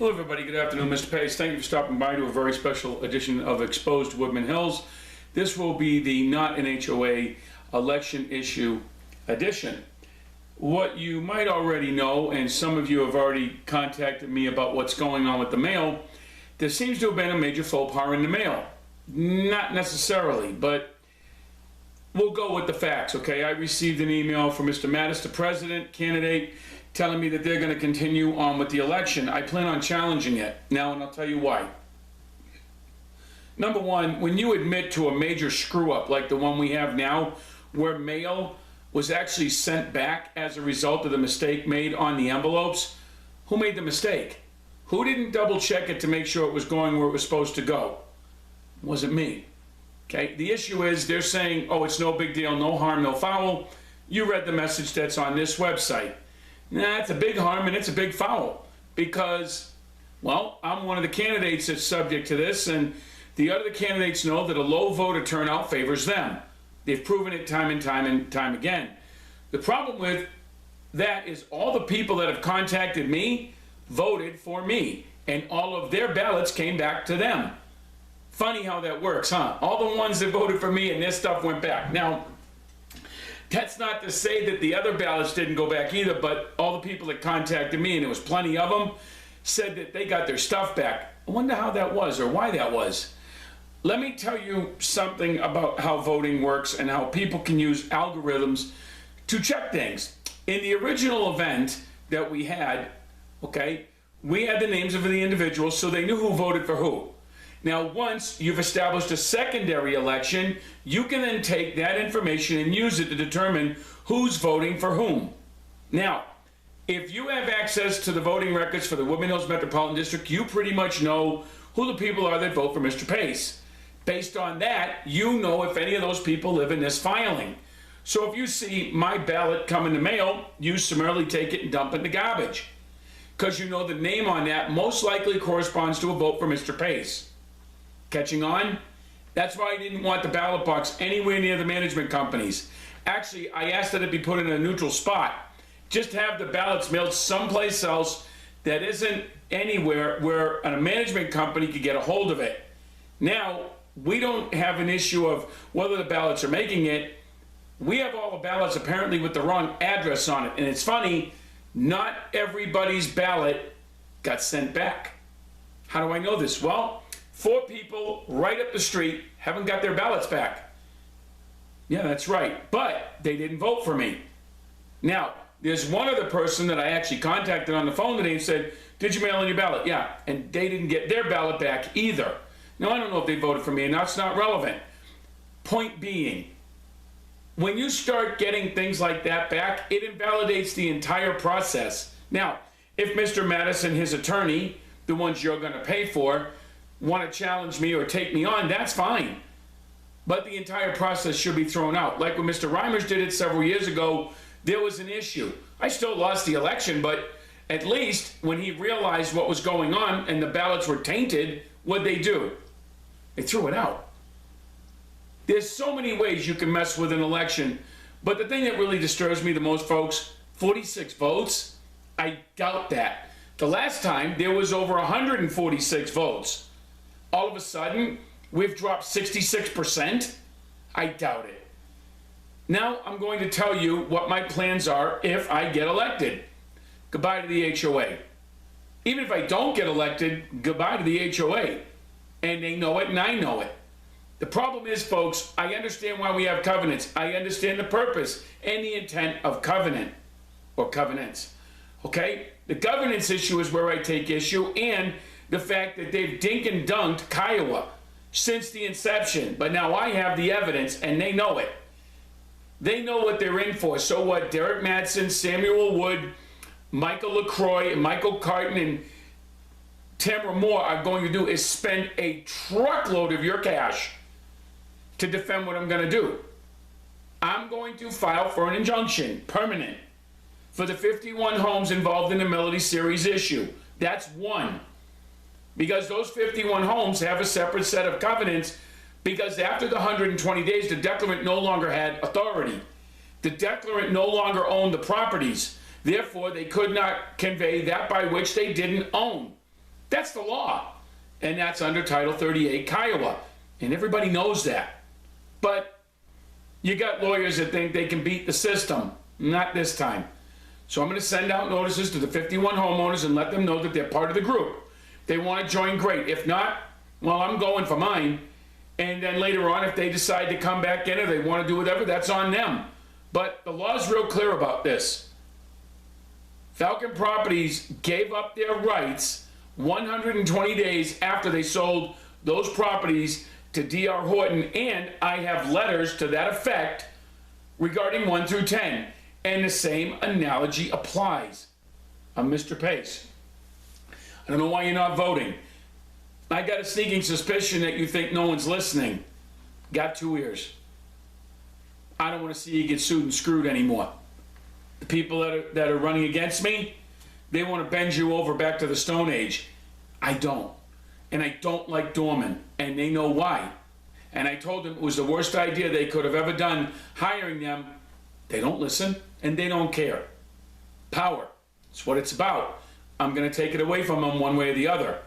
Hello everybody, good afternoon, Mr. Pace. Thank you for stopping by to a very special edition of Exposed Woodman Hills. This will be the Not an HOA election issue edition. What you might already know, and some of you have already contacted me about what's going on with the mail, there seems to have been a major faux pas in the mail. Not necessarily, but we'll go with the facts, okay? I received an email from Mr. Mattis, the president candidate, telling me that they're going to continue on with the election. I plan on challenging it now, and I'll tell you why. Number one, when you admit to a major screw-up like the one we have now, where mail was actually sent back as a result of the mistake made on the envelopes, who made the mistake? Who didn't double-check it to make sure it was going where it was supposed to go? It wasn't me. Okay, the issue is they're saying, oh, it's no big deal, no harm, no foul. You read the message that's on this website. Nah, it's a big harm and it's a big foul because, well, I'm one of the candidates that's subject to this, and the other candidates know that a low voter turnout favors them. They've proven it time and time again. The problem with that is all the people that have contacted me voted for me, and all of their ballots came back to them. Funny how that works, huh? All the ones that voted for me and their stuff went back. Now, that's not to say that the other ballots didn't go back either, but all the people that contacted me, and there was plenty of them, said that they got their stuff back. I wonder how that was or why that was. Let me tell you something about how voting works and how people can use algorithms to check things. In the original event that we had, okay, we had the names of the individuals so they knew who voted for who. Now, once you've established a secondary election, you can then take that information and use it to determine who's voting for whom. Now, if you have access to the voting records for the Woodman Hills Metropolitan District, you pretty much know who the people are that vote for Mr. Pace. Based on that, you know if any of those people live in this filing. So if you see my ballot come in the mail, you summarily take it and dump it in the garbage, because you know the name on that most likely corresponds to a vote for Mr. Pace. Catching on? That's why I didn't want the ballot box anywhere near the management companies. Actually, I asked that it be put in a neutral spot. Just have the ballots mailed someplace else that isn't anywhere where a management company could get a hold of it. Now, we don't have an issue of whether the ballots are making it. We have all the ballots apparently with the wrong address on it. And it's funny, not everybody's ballot got sent back. How do I know this? Well, 4 people right up the street haven't got their ballots back. Yeah, that's right. But they didn't vote for me. Now, there's one other person that I actually contacted on the phone today and said, did you mail in your ballot? Yeah. And they didn't get their ballot back either. Now, I don't know if they voted for me, and that's not relevant. Point being, when you start getting things like that back, it invalidates the entire process. Now, if Mr. Mattis and his attorney, the ones you're going to pay for, want to challenge me or take me on, that's fine. But the entire process should be thrown out. Like when Mr. Reimers did it several years ago, there was an issue. I still lost the election, but at least when he realized what was going on and the ballots were tainted, what'd they do? They threw it out. There's so many ways you can mess with an election, but the thing that really disturbs me the most, folks, 46 votes? I doubt that. The last time, there was over 146 votes. All of a sudden, we've dropped 66%? I doubt it. Now I'm going to tell you what my plans are if I get elected. Goodbye to the HOA. Even if I don't get elected, goodbye to the HOA. And they know it and I know it. The problem is, folks, I understand why we have covenants. I understand the purpose and the intent of covenant or covenants. Okay? The governance issue is where I take issue, and the fact that they've dink and dunked Kiowa since the inception. But now I have the evidence, and they know it. They know what they're in for. So what Derek Mattson, Samuel Wood, Michael LaCroix, and Michael Carton, and Tamara Moore are going to do is spend a truckload of your cash to defend what I'm going to do. I'm going to file for an injunction, permanent, for the 51 homes involved in the Melody Series issue. That's one. Because those 51 homes have a separate set of covenants, because after the 120 days, the declarant no longer had authority. The declarant no longer owned the properties. Therefore, they could not convey that by which they didn't own. That's the law. And that's under Title 38 Kiowa. And everybody knows that. But you got lawyers that think they can beat the system. Not this time. So I'm going to send out notices to the 51 homeowners and let them know that they're part of the group. If they want to join, great. If not, well, I'm going for mine. And then later on, if they decide to come back in or they want to do whatever, that's on them. But the law's real clear about this. Falcon Properties gave up their rights 120 days after they sold those properties to D.R. Horton, and I have letters to that effect regarding 1 through 10. And the same analogy applies. I'm Mr. Pace. I don't know why you're not voting. I got a sneaking suspicion that you think no one's listening. Got 2 ears. I don't want to see you get sued and screwed anymore. The people that are running against me, they want to bend you over back to the Stone Age. I don't. And I don't like Dorman, and they know why. And I told them it was the worst idea they could have ever done, hiring them. They don't listen, and they don't care. Power. It's what it's about. I'm going to take it away from them one way or the other.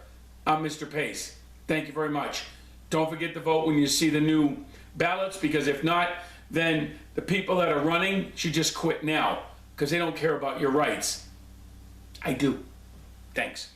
I'm Mr. Pace. Thank you very much. Don't forget to vote when you see the new ballots, because if not, then the people that are running should just quit now, because they don't care about your rights. I do. Thanks.